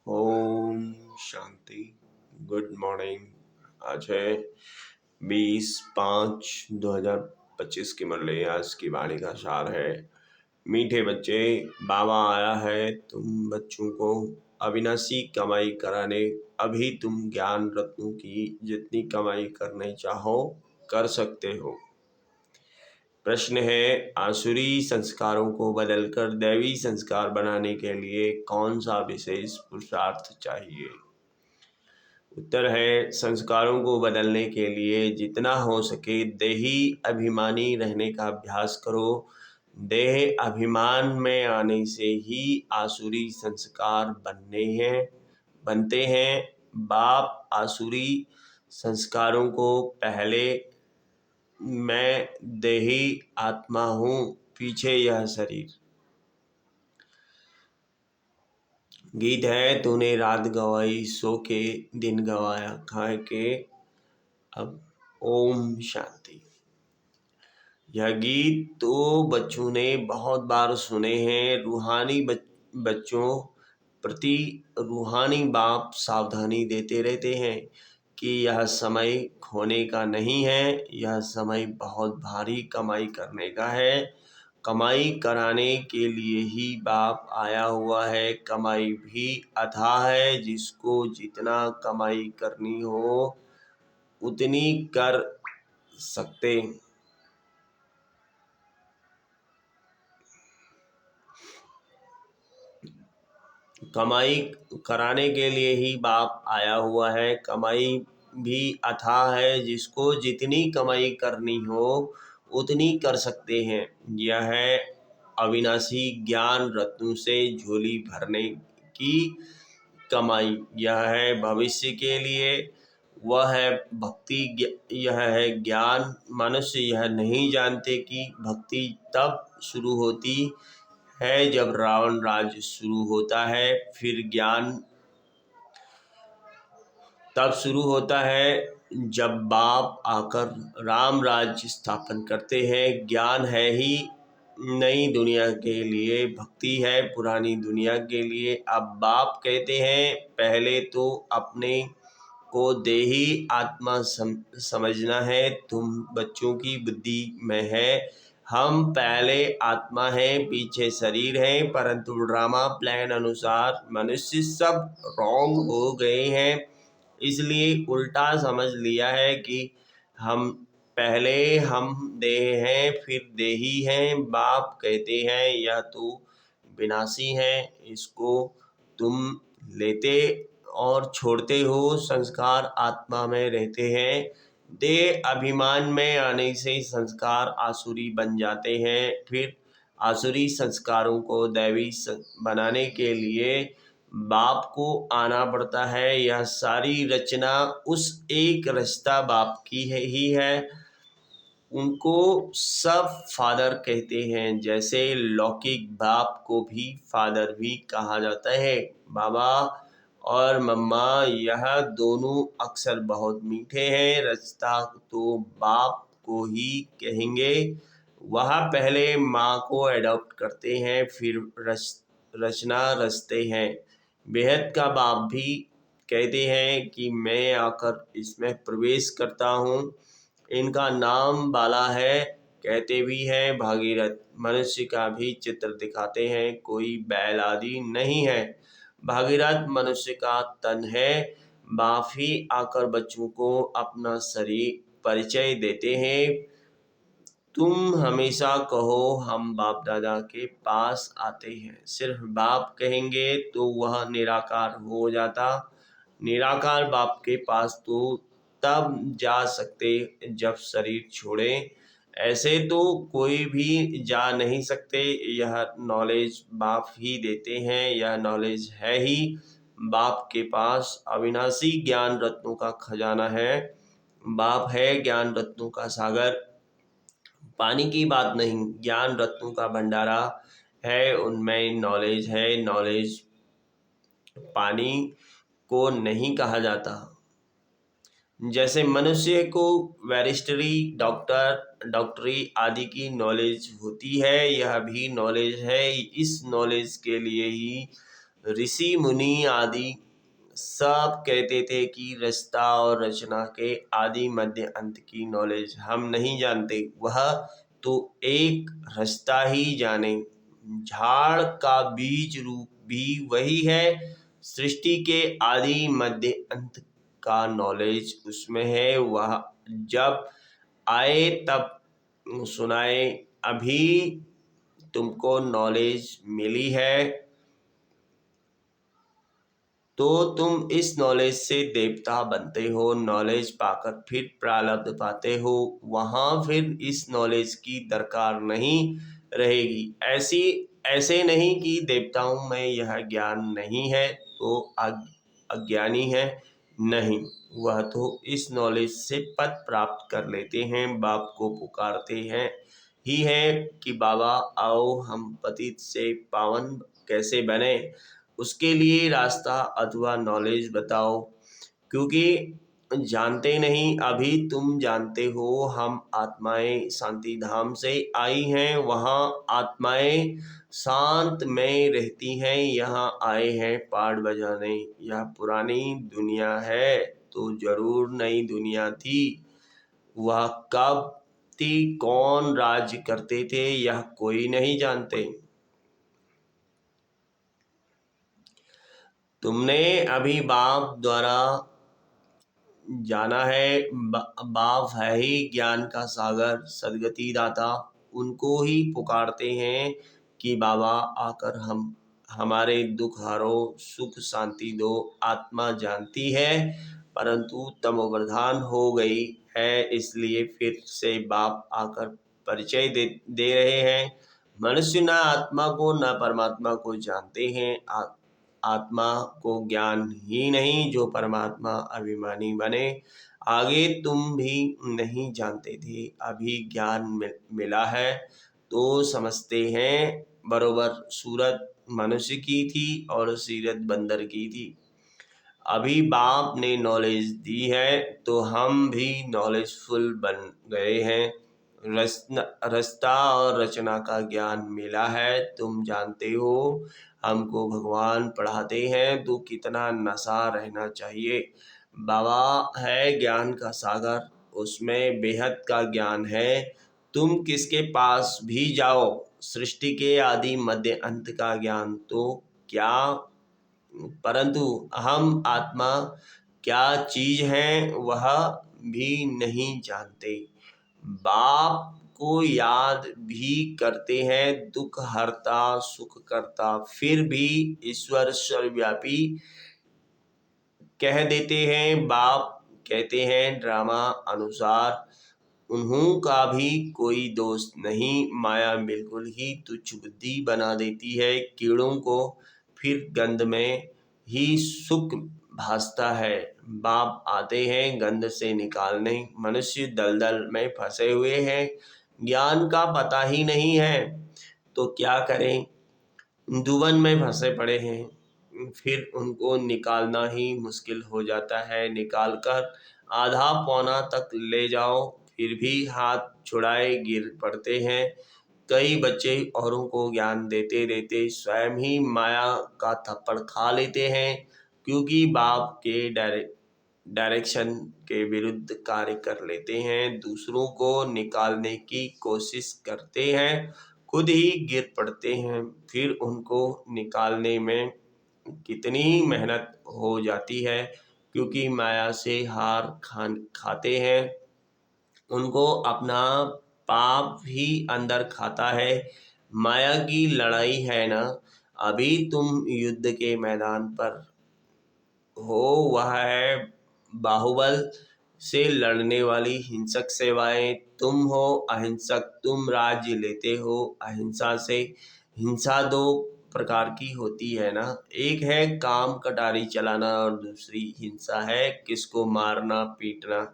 Om Shanti. Good morning. आज है 20/5/2025 की मुरली। आज की वाणी का सार है, मीठे बच्चे, बाबा आया है तुम बच्चों को अविनाशी कमाई कराने। अभी तुम ज्ञान रत्नों की जितनी कमाई करने चाहो कर सकते हो। प्रश्न है, आसुरी संस्कारों को बदलकर दैवी संस्कार बनाने के लिए कौन सा विशेष पुरुषार्थ चाहिए? उत्तर है, संस्कारों को बदलने के लिए जितना हो सके देही अभिमानी रहने का अभ्यास करो। देह अभिमान में आने से ही आसुरी संस्कार बनते हैं। बाप आसुरी संस्कारों को पहले मैं देही आत्मा हूँ, पीछे यह शरीर। गीत है, तूने रात गवाई सो के दिन गवाया खाए के अब। ओम शांति। यह गीत तो बच्चों ने बहुत बार सुने हैं। रूहानी बच्चों प्रति रूहानी बाप सावधानी देते रहते हैं कि यह समय खोने का नहीं है, यह समय बहुत भारी कमाई करने का है। कमाई कराने के लिए ही बाप आया हुआ है। कमाई भी अथाह है, जिसको जितना कमाई करनी हो उतनी कर सकते। कमाई कराने के लिए ही बाप आया हुआ है। कमाई भी अथाह है, जिसको जितनी कमाई करनी हो उतनी कर सकते हैं। यह है अविनाशी ज्ञान रत्नों से झोली भरने की कमाई। यह है भविष्य के लिए, वह है भक्ति। यह है ज्ञान। मनुष्य यह नहीं जानते कि भक्ति तब शुरू होती है जब रावण राज्य शुरू होता है, फिर ज्ञान तब शुरू होता है जब बाप आकर राम राज्य स्थापन करते हैं। ज्ञान है ही नई दुनिया के लिए, भक्ति है पुरानी दुनिया के लिए। अब बाप कहते हैं, पहले तो अपने को देही आत्मा समझना है। तुम बच्चों की बुद्धि में है हम पहले आत्मा हैं, पीछे शरीर है, परंतु ड्रामा प्लान अनुसार मनुष्य सब रॉन्ग हो गए हैं। इसलिए उल्टा समझ लिया है कि पहले हम देह हैं, फिर देही हैं। बाप कहते हैं यह तो विनाशी है, इसको तुम लेते और छोड़ते हो। संस्कार आत्मा में रहते हैं। देह अभिमान में आने से संस्कार आसुरी बन जाते हैं। फिर आसुरी संस्कारों को दैवी बनाने के लिए बाप को आना पड़ता है। यह सारी रचना उस एक रचता बाप की ही है। उनको सब फादर कहते हैं, जैसे लौकिक बाप को भी फादर भी कहा जाता है। बाबा और मम्मा यह दोनों अक्सर बहुत मीठे हैं। रचता तो बाप को ही कहेंगे। वह पहले माँ को एडॉप्ट करते हैं, फिर रचना रचते हैं। बेहद का बाप भी कहते हैं कि मैं आकर इसमें प्रवेश करता हूँ। इनका नाम बाला है, कहते भी हैं भागीरथ। मनुष्य का भी चित्र दिखाते हैं, कोई बैल आदि नहीं है। भागीरथ मनुष्य का तन है। बाप ही आकर बच्चों को अपना शरीर परिचय देते हैं। तुम हमेशा कहो हम बाप दादा के पास आते हैं। सिर्फ बाप कहेंगे तो वह निराकार हो जाता। निराकार बाप के पास तो तब जा सकते जब शरीर छोड़े। ऐसे तो कोई भी जा नहीं सकते। यह नॉलेज बाप ही देते हैं। यह नॉलेज है ही बाप के पास। अविनाशी ज्ञान रत्नों का खजाना है। बाप है ज्ञान रत्नों का सागर। पानी की बात नहीं, ज्ञान रत्नों का भंडारा है, उनमें नॉलेज है। नॉलेज पानी को नहीं कहा जाता। जैसे मनुष्य को बैरिस्टरी, डॉक्टरी आदि की नॉलेज होती है, यह भी नॉलेज है। इस नॉलेज के लिए ही ऋषि मुनि आदि सब कहते थे कि रचता और रचना के आदि मध्य अंत की नॉलेज हम नहीं जानते, वह तो एक रचता ही जाने। झाड़ का बीज रूप भी वही है, सृष्टि के आदि मध्य अंत का नॉलेज उसमें है। वह जब आए तब सुनाए, अभी तुमको नॉलेज मिली है तो तुम इस नॉलेज से देवता बनते हो, नॉलेज पाकर फिर प्रारब्ध पाते हो, वहां फिर इस नॉलेज की दरकार नहीं रहेगी। ऐसे नहीं कि देवताओं में यह ज्ञान नहीं है तो अज्ञानी है, नहीं, वह तो इस नॉलेज से पद प्राप्त कर लेते हैं, बाप को पुकारते हैं ही है कि बाबा आओ हम पतित से पावन कैसे बने, उसके लिए रास्ता अथवा नॉलेज बताओ। क्योंकि जानते नहीं, अभी तुम जानते हो, हम आत्माएं शांति धाम से आई हैं, वहाँ आत्माएं शांत में रहती हैं, यहाँ आए हैं पाठ बजाने। यह पुरानी दुनिया है तो जरूर नई दुनिया थी। वह कब थी, कौन राज्य करते थे, यह कोई नहीं जानते। तुमने अभी बाप द्वारा जाना है, बाप है ही ज्ञान का सागर, सदगति दाता, उनको ही पुकारते हैं कि बाबा आकर हमारे दुख हरो, सुख शांति दो। आत्मा जानती है परंतु तमोप्रधान हो गई है, इसलिए फिर से बाप आकर परिचय दे रहे हैं। मनुष्य न आत्मा को न परमात्मा को जानते हैं, आत्मा को ज्ञान ही नहीं जो परमात्मा अभिमानी बने। आगे तुम भी नहीं जानते थे, अभी ज्ञान मिला है तो समझते हैं। बरोबर सूरत मनुष्य की थी और सीरत बंदर की थी। अभी बाप ने नॉलेज दी है तो हम भी नॉलेजफुल बन गए हैं। रचना और रचना का ज्ञान मिला है, तुम जानते हो। हमको भगवान पढ़ाते हैं तो कितना नशा रहना चाहिए। बाबा है ज्ञान का सागर, उसमें बेहद का ज्ञान है। तुम किसके पास भी जाओ, सृष्टि के आदि मध्य अंत का ज्ञान तो क्या, परंतु हम आत्मा क्या चीज है वह भी नहीं जानते। बाप को याद भी करते हैं, दुख हरता सुख करता, फिर भी ईश्वर सर्वव्यापी कह देते हैं। बाप कहते हैं ड्रामा अनुसार उन्हों का भी कोई दोष नहीं, माया बिल्कुल ही तुच्छ बुद्धि बना देती है कीड़ों को, फिर गंध में ही सुख भासता है। बाप आते हैं गंध से निकालने, मनुष्य दलदल में फंसे हुए हैं, ज्ञान का पता ही नहीं है तो क्या करें, दुवन में फंसे पड़े हैं, फिर उनको निकालना ही मुश्किल हो जाता है। निकाल कर आधा पौना तक ले जाओ फिर भी हाथ छुड़ाए गिर पड़ते हैं। कई बच्चे औरों को ज्ञान देते देते स्वयं ही माया का थप्पड़ खा लेते हैं, क्योंकि बाप के डायरेक्शन के विरुद्ध कार्य कर लेते हैं, दूसरों को निकालने की कोशिश करते हैं, खुद ही गिर पड़ते हैं। फिर उनको निकालने में कितनी मेहनत हो जाती है, क्योंकि माया से हार खाते हैं, उनको अपना पाप ही अंदर खाता है। माया की लड़ाई है ना, अभी तुम युद्ध के मैदान पर हो, वह है बाहुबल से लड़ने वाली हिंसक सेवाएं, तुम हो अहिंसक, तुम राज्य लेते हो अहिंसा से। हिंसा दो प्रकार की होती है ना, एक है काम कटारी चलाना और दूसरी हिंसा है किसको मारना पीटना।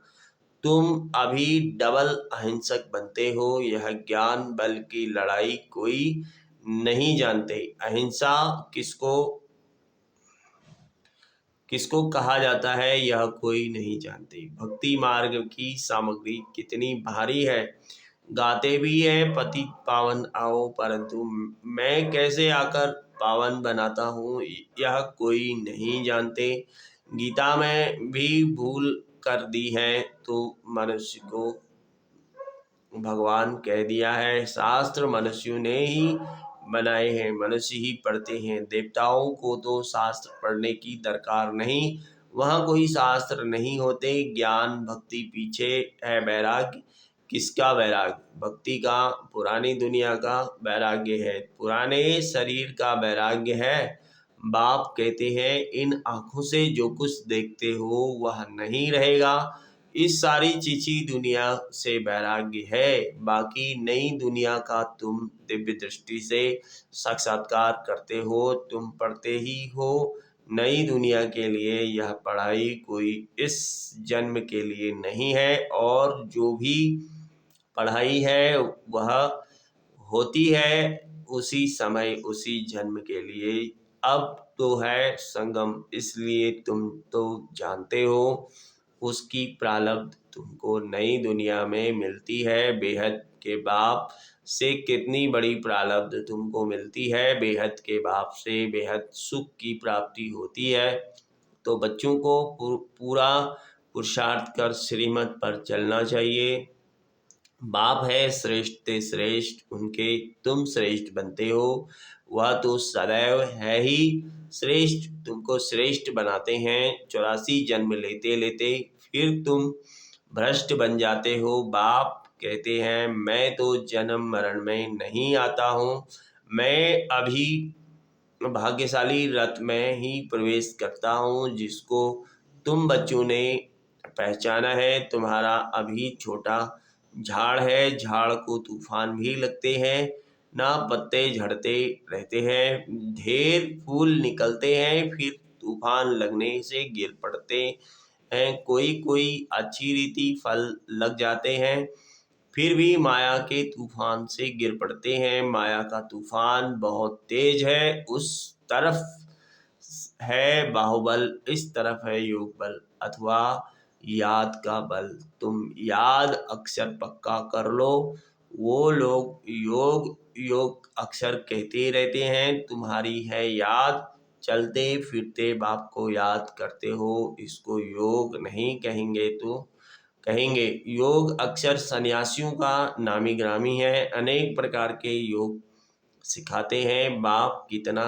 तुम अभी डबल अहिंसक बनते हो, यह ज्ञान बल की लड़ाई कोई नहीं जानते। अहिंसा किसको किसको कहा जाता है यह कोई नहीं जानते। भक्ति मार्ग की सामग्री कितनी भारी है, गाते भी है पति पावन आओ, परंतु मैं कैसे आकर पावन बनाता हूँ, यह कोई नहीं जानते। गीता में भी भूल कर दी है तो मनुष्य को भगवान कह दिया है। शास्त्र मनुष्यों ने ही बनाए हैं, मनुष्य ही पढ़ते हैं। देवताओं को तो शास्त्र पढ़ने की दरकार नहीं, वहाँ कोई शास्त्र नहीं होते। ज्ञान भक्ति पीछे है वैराग्य। किसका वैराग्य? भक्ति का, पुरानी दुनिया का वैराग्य है, पुराने शरीर का वैराग्य है। बाप कहते हैं इन आँखों से जो कुछ देखते हो वह नहीं रहेगा। इस सारी चीची दुनिया से वैराग्य है, बाकी नई दुनिया का तुम दिव्य दृष्टि से साक्षात्कार करते हो, तुम पढ़ते ही हो। नई दुनिया के लिए यह पढ़ाई कोई इस जन्म के लिए नहीं है, और जो भी पढ़ाई है वह होती है उसी समय उसी जन्म के लिए। अब तो है संगम, इसलिए तुम तो जानते हो उसकी प्रारब्ध तुमको नई दुनिया में मिलती है। बेहद के बाप से कितनी बड़ी प्रारब्ध तुमको मिलती है, बेहद के बाप से बेहद सुख की प्राप्ति होती है। तो बच्चों को पूरा पुरुषार्थ कर श्रीमत पर चलना चाहिए। बाप है श्रेष्ठ ते श्रेष्ठ, उनके तुम श्रेष्ठ बनते हो। वह तो सदैव है ही श्रेष्ठ, तुमको श्रेष्ठ बनाते हैं। 84 जन्म लेते लेते फिर तुम भ्रष्ट बन जाते हो। बाप कहते हैं मैं तो जन्म मरण में नहीं आता हूँ, मैं अभी भाग्यशाली रथ में ही प्रवेश करता हूँ, जिसको तुम बच्चों ने पहचाना है। तुम्हारा अभी छोटा झाड़ है, झाड़ को तूफान भी लगते हैं, ना पत्ते झड़ते रहते हैं, ढेर फूल निकलते हैं, फिर तूफान लगने से गिर पड़ते हैं। कोई कोई अच्छी रीति फल लग जाते हैं, फिर भी माया के तूफान से गिर पड़ते हैं। माया का तूफान बहुत तेज है, उस तरफ है बाहुबल, इस तरफ है योग बल अथवा याद का बल। तुम याद अक्षर पक्का कर लो। वो लोग योग योग अक्षर कहते रहते हैं, तुम्हारी है याद। चलते फिरते बाप को याद करते हो, इसको योग नहीं कहेंगे तो कहेंगे योग। अक्षर सन्यासियों का नामी ग्रामी है, अनेक प्रकार के योग सिखाते हैं। बाप कितना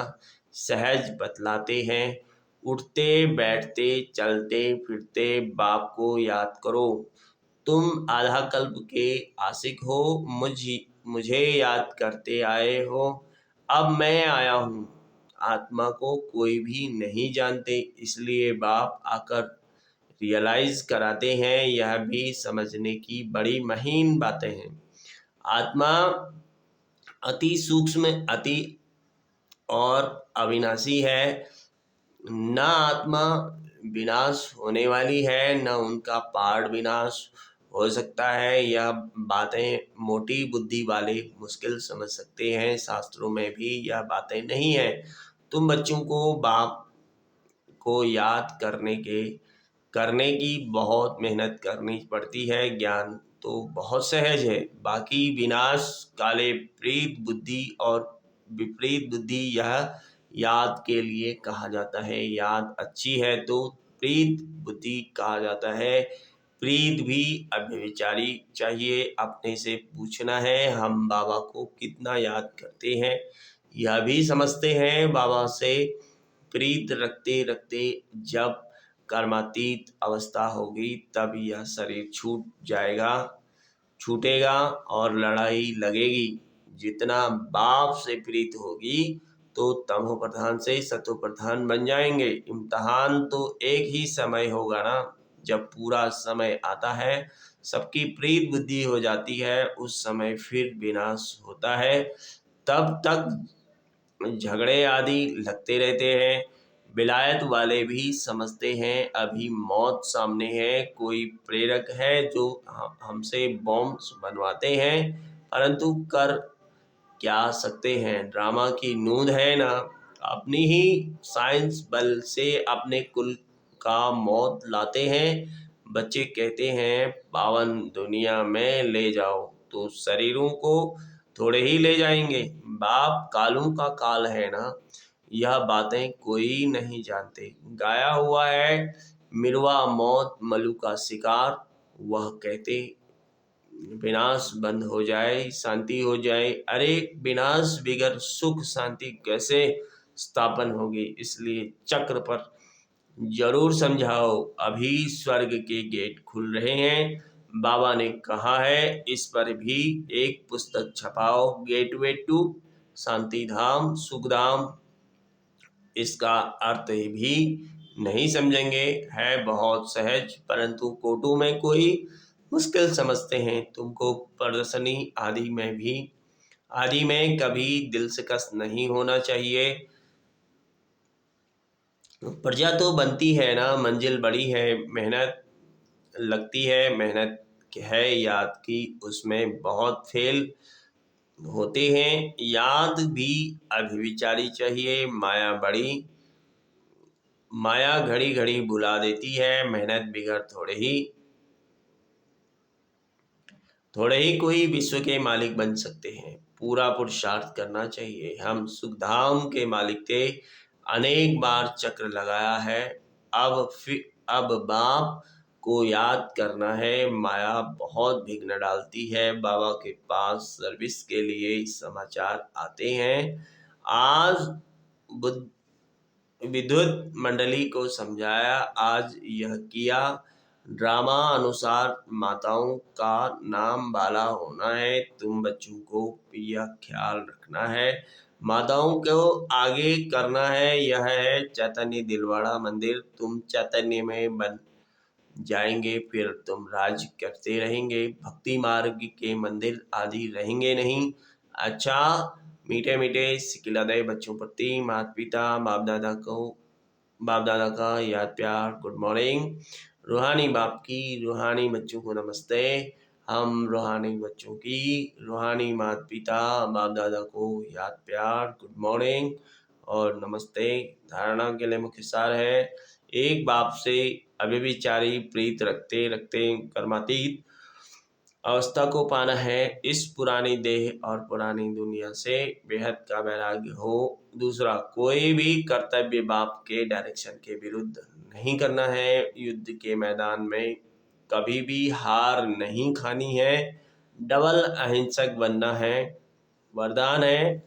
सहज बतलाते हैं। उठते बैठते चलते फिरते बाप को याद करो। तुम आधा कल्प के आशिक हो, मुझे याद करते आए हो। अब मैं आया हूँ, आत्मा को कोई भी नहीं जानते, इसलिए बाप आकर रियलाइज कराते हैं। यह भी समझने की बड़ी महीन बातें हैं। आत्मा अति सूक्ष्म, अति और अविनाशी है। न आत्मा विनाश होने वाली है, न उनका पार विनाश हो सकता है। यह बातें मोटी बुद्धि वाले मुश्किल समझ सकते हैं, शास्त्रों में भी यह बातें नहीं है। तुम बच्चों को बाप को याद करने की बहुत मेहनत करनी पड़ती है। ज्ञान तो बहुत सहज है, बाकी विनाश काले प्रीत बुद्धि और विपरीत बुद्धि, यह याद के लिए कहा जाता है। याद अच्छी है तो प्रीत बुद्धि कहा जाता है। प्रीत भी अव्यभिचारी चाहिए। अपने से पूछना है हम बाबा को कितना याद करते हैं, यह भी समझते हैं। बाबा से प्रीत रखते रखते जब कर्मातीत अवस्था होगी तब यह शरीर छूटेगा और लड़ाई लगेगी। जितना बाप से प्रीत होगी तो तमो प्रधान से सतो प्रधान बन जाएंगे। इम्तहान तो एक ही समय होगा ना, जब पूरा समय आता है सबकी प्रीत बुद्धि हो जाती है, उस समय फिर विनाश होता है। तब तक झगड़े आदि लगते रहते हैं। विलायत वाले भी समझते हैं अभी मौत सामने है। कोई प्रेरक है जो हमसे बॉम्ब बनवाते हैं, परंतु कर क्या सकते हैं, ड्रामा की नूंद है ना। अपनी ही साइंस बल से अपने कुल का मौत लाते हैं। बच्चे कहते हैं पावन दुनिया में ले जाओ, तो शरीरों को थोड़े ही ले जाएंगे, बाप कालों का काल है ना, यह बातें कोई नहीं जानते। गाया हुआ है, मिरवा मौत मलू का शिकार, वह कहते विनाश बंद हो जाए, शांति हो जाए। अरे विनाश बिगर सुख शांति कैसे स्थापन होगी? इसलिए चक्र पर जरूर समझाओ। अभी स्वर्ग के गेट खुल रहे हैं, बाबा ने कहा है। इस पर भी एक पुस्तक छपाओ, गेटवे टू शांति धाम सुखधाम। इसका अर्थ भी नहीं समझेंगे, है बहुत सहज, परंतु कोटू में कोई मुश्किल समझते हैं। तुमको प्रदर्शनी आदि में कभी दिल शिकस्त नहीं होना चाहिए। प्रजा तो बनती है ना, मंजिल बड़ी है, मेहनत लगती है, मेहनत है याद की, उसमें बहुत फेल होते हैं। याद भी अभिविचारी चाहिए। माया घड़ी घड़ी बुला देती है, मेहनत बिगड़ थोड़े ही कोई विश्व के मालिक बन सकते हैं। पूरा पुरुषार्थ करना चाहिए। हम सुखधाम के मालिक थे, अनेक बार चक्र लगाया है। अब बाप को याद करना है। माया बहुत विघ्न डालती है। बाबा के पास सर्विस के लिए समाचार आते हैं। आज बुद्ध विद्युत मंडली को समझाया, आज यह किया। ड्रामा अनुसार माताओं का नाम बाला होना है। तुम बच्चों को यह ख्याल रखना है, माताओं को आगे करना है। यह है चैतन्य दिलवाड़ा मंदिर। तुम चैतन्य में बन जाएंगे, फिर तुम राज करते रहेंगे। भक्ति मार्ग के मंदिर आदि रहेंगे नहीं। अच्छा, मीठे मीठे सिकिलदय बच्चों प्रति माता पिता बाप दादा का याद प्यार, गुड मॉर्निंग। रूहानी बाप की रूहानी बच्चों को नमस्ते। हम रूहानी बच्चों की रूहानी माता पिता बाप दादा को याद प्यार, गुड मॉर्निंग और नमस्ते। धारणा के लिए मुख्य सार है, एक बाप से अव्यभिचारी प्रीत रखते रखते कर्मातीत अवस्था को पाना है। इस पुरानी देह और पुरानी दुनिया से बेहद का वैराग्य हो। दूसरा, कोई भी कर्तव्य बाप के डायरेक्शन के विरुद्ध नहीं करना है। युद्ध के मैदान में कभी भी हार नहीं खानी है। डबल अहिंसक बनना है। वरदान है,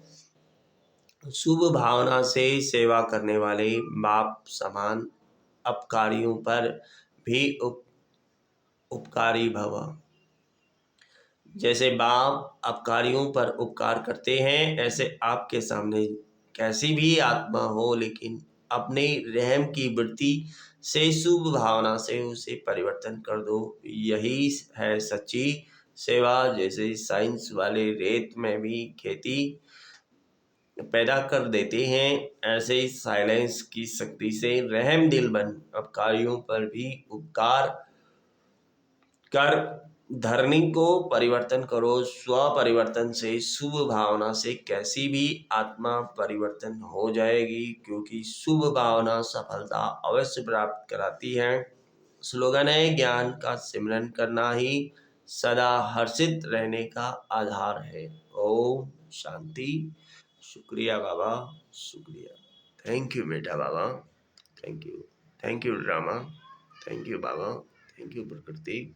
शुभ भावना से सेवा करने वाले बाप समान अपकारियों पर भी उपकारी भव। जैसे बाप अपकारियों पर उपकार करते हैं, ऐसे आपके सामने कैसी भी आत्मा हो, लेकिन अपने रहम की वृत्ति से शुभ भावना से उसे परिवर्तन कर दो। यही है सच्ची सेवा। जैसे साइंस वाले रेत में भी खेती पैदा कर देते हैं, ऐसे ही साइलेंस की शक्ति से रहम दिल बन अपकारियों पर भी उपकार कर धरनी को परिवर्तन करो। स्व परिवर्तन से, शुभ भावना से कैसी भी आत्मा परिवर्तन हो जाएगी, क्योंकि शुभ भावना सफलता अवश्य प्राप्त कराती है। स्लोगन है, ज्ञान का सिमरन करना ही सदा हर्षित रहने का आधार है। ओम शांति। शुक्रिया बाबा, शुक्रिया। थैंक यू बेटा बाबा, थैंक यू। थैंक यू ड्रामा, थैंक यू बाबा, थैंक यू प्रकृति।